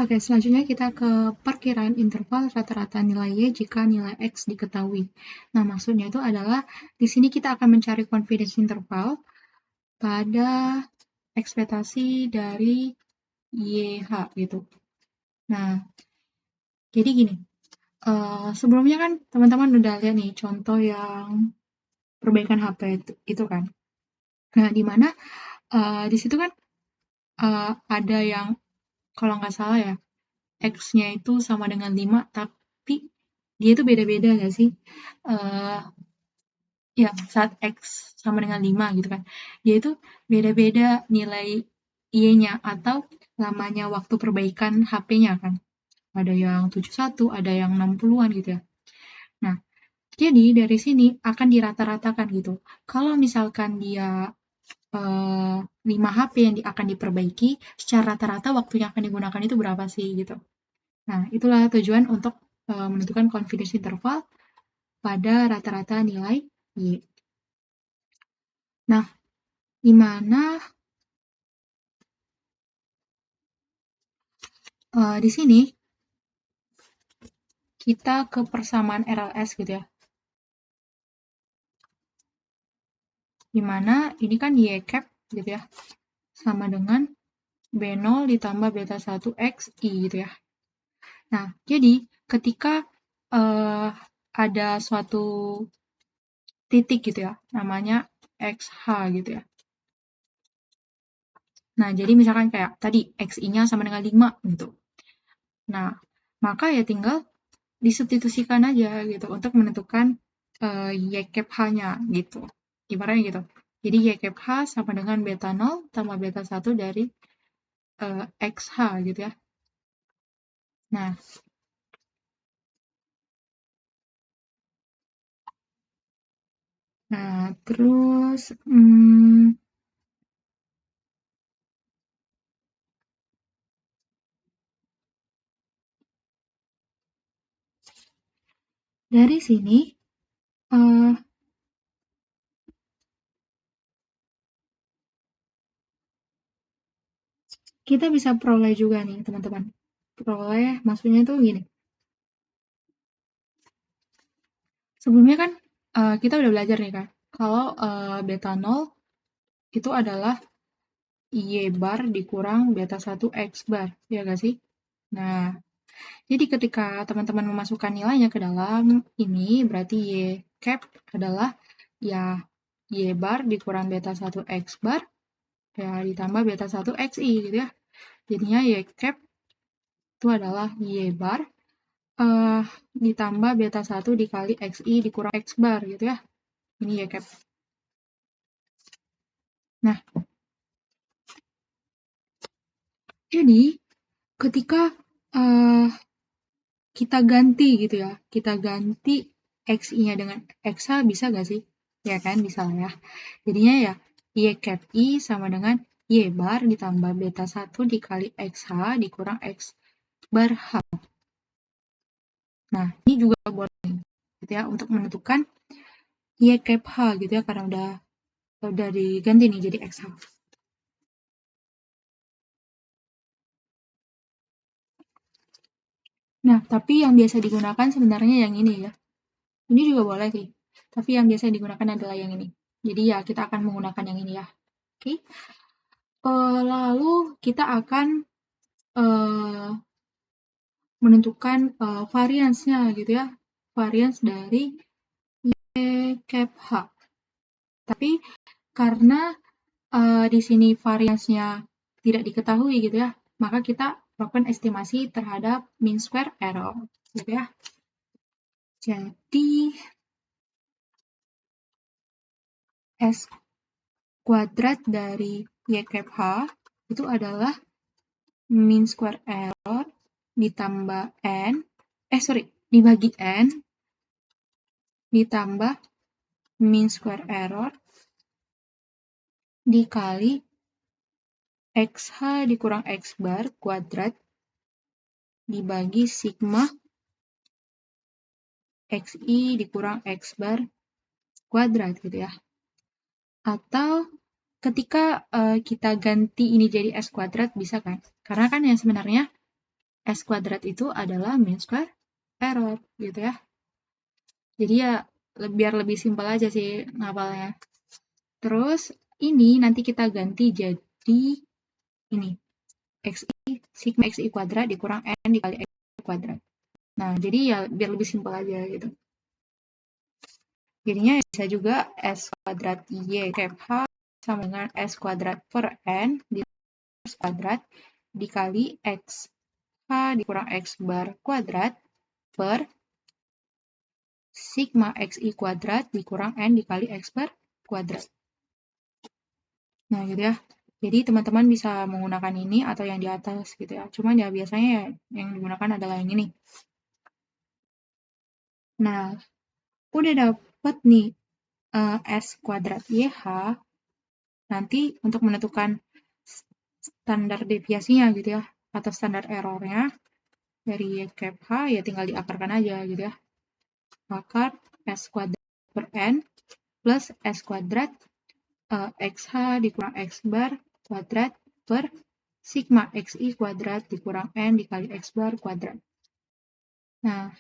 Oke, selanjutnya kita ke perkiraan interval rata-rata nilai Y jika nilai X diketahui. Nah, maksudnya itu adalah di sini kita akan mencari confidence interval pada ekspektasi dari YH gitu. Nah, jadi gini, sebelumnya kan teman-teman udah lihat nih contoh yang perbaikan HP itu kan. Nah, di mana di situ kan ada yang kalau nggak salah ya, X-nya itu sama dengan 5, tapi dia itu beda-beda nggak sih? Uh, ya, saat X sama dengan 5 gitu kan. Dia itu beda-beda nilai Y-nya atau lamanya waktu perbaikan HP-nya kan. Ada yang 71, ada yang 60-an gitu ya. Nah, jadi dari sini akan dirata-ratakan gitu. Kalau misalkan dia 5 HP yang akan diperbaiki, secara rata-rata waktu yang akan digunakan itu berapa sih gitu. Nah, itulah tujuan untuk menentukan confidence interval pada rata-rata nilai Y. Nah, di mana di sini kita ke persamaan RLS gitu ya. Di mana ini kan Y cap gitu ya, sama dengan B0 ditambah beta 1 XI gitu ya. Nah, jadi ketika ada suatu titik gitu ya, namanya XH gitu ya. Nah, jadi misalkan kayak tadi XI-nya sama dengan 5 gitu. Nah, maka ya tinggal disubstitusikan aja gitu untuk menentukan Y cap H-nya gitu. Ibaratnya gitu. Jadi Y cap H sama dengan beta 0 tambah beta 1 dari XH gitu ya. Nah, terus dari sini kita bisa peroleh juga nih teman-teman. Peroleh maksudnya tuh gini. Sebelumnya kan kita udah belajar nih kan, kalau beta 0 itu adalah Y bar dikurang beta 1 X bar, ya nggak sih? Nah, jadi ketika teman-teman memasukkan nilainya ke dalam ini, berarti Y cap adalah ya Y bar dikurang beta 1 X bar, ya ditambah beta 1 XI gitu ya. Jadinya Y cap itu adalah Y bar ditambah beta 1 dikali XI dikurang X bar gitu ya. Ini Y cap. Nah, jadi ketika kita ganti gitu ya, kita ganti XI-nya dengan XH bisa nggak sih? Ya kan, bisa lah ya. Jadinya ya, Y cap I sama dengan Y bar ditambah beta 1 dikali XH dikurang X bar H. Nah, ini juga boleh gitu ya, untuk menentukan Y cap H gitu ya, karena udah diganti nih jadi XH. Nah, tapi yang biasa digunakan sebenarnya yang ini ya. Ini juga boleh sih, tapi yang biasa digunakan adalah yang ini. Jadi ya, kita akan menggunakan yang ini ya. Oke. Lalu kita akan menentukan variansnya gitu ya, varians dari Y cap H. Tapi karena di sini variansnya tidak diketahui gitu ya, maka kita lakukan estimasi terhadap mean square error gitu ya. Jadi S kuadrat dari Y cap H itu adalah mean square error ditambah N, dibagi N ditambah mean square error dikali XH dikurang X bar kuadrat dibagi sigma XI dikurang X bar kuadrat gitu ya. Atau ketika kita ganti ini jadi S kuadrat bisa kan? Karena kan yang sebenarnya S kuadrat itu adalah mean square error, gitu ya. Jadi ya, biar lebih simpel aja sih ngapalnya. Terus, ini nanti kita ganti jadi ini. Sigma xi kuadrat dikurang n dikali x kuadrat. Nah, jadi ya biar lebih simpel aja gitu. Jadinya bisa juga S kuadrat Y cap H sama dengan S kuadrat per N di S kuadrat dikali X H dikurang X bar kuadrat per sigma XI kuadrat dikurang N dikali X bar kuadrat. Nah, gitu ya. Jadi teman-teman bisa menggunakan ini atau yang di atas gitu ya. Cuman ya biasanya ya yang digunakan adalah yang ini. Nah, udah dapet nih S kuadrat YH, nanti untuk menentukan standar deviasinya gitu ya, atau standar errornya dari Y cap H ya tinggal diakarkan aja gitu ya. Akar S kuadrat per N plus S kuadrat XH dikurang X bar kuadrat per sigma XI kuadrat dikurang N dikali X bar kuadrat. Nah,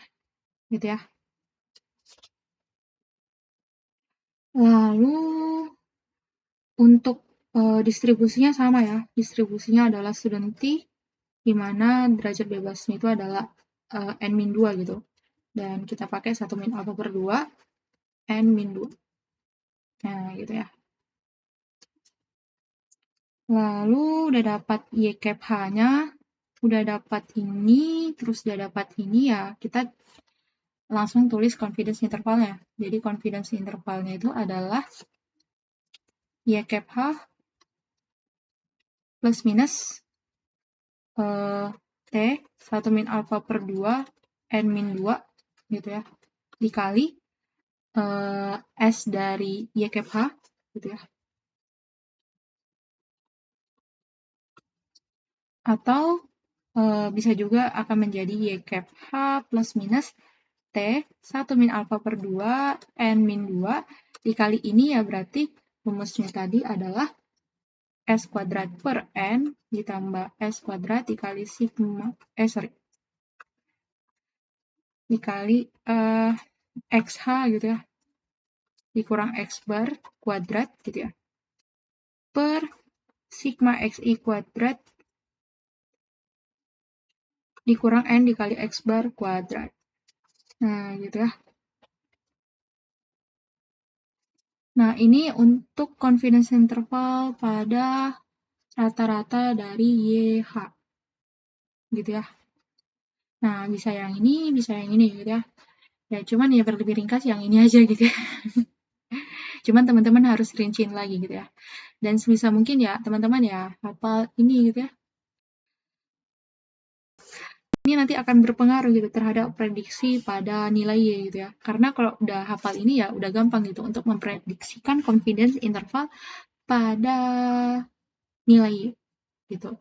gitu ya. Lalu untuk distribusinya sama ya. Distribusinya adalah student T, di mana derajat bebasnya itu adalah N-2 gitu. Dan kita pakai 1 min alpha per 2, N-2. Nah, gitu ya. Lalu udah dapat Y cap H-nya, udah dapat ini, terus udah dapat ini ya, kita langsung tulis confidence intervalnya. Jadi confidence intervalnya itu adalah Y cap H plus minus T 1 min alpha per 2 N min 2 gitu ya, dikali S dari Y cap H gitu ya. Atau bisa juga akan menjadi Y cap H plus minus T 1 min alpha per 2 N min 2 dikali ini ya berarti rumusnya tadi adalah S kuadrat per N ditambah S kuadrat dikali sigma, dikali XH gitu ya, dikurang X bar kuadrat gitu ya, per sigma XI kuadrat dikurang N dikali X bar kuadrat. Nah, gitu ya. Nah, ini untuk confidence interval pada rata-rata dari YH. Gitu ya. Nah, bisa yang ini, bisa yang ini gitu ya. Ya, cuman ya lebih ringkas yang ini aja gitu ya. Cuman teman-teman harus rinciin lagi gitu ya. Dan sebisa mungkin ya, teman-teman ya, hafal ini gitu ya. Ini nanti akan berpengaruh gitu terhadap prediksi pada nilai Y gitu ya. Karena kalau udah hafal ini ya udah gampang gitu untuk memprediksikan confidence interval pada nilai Y gitu.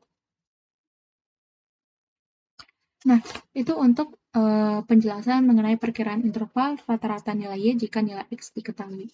Nah, itu untuk penjelasan mengenai perkiraan interval rata-rata nilai Y jika nilai X diketahui.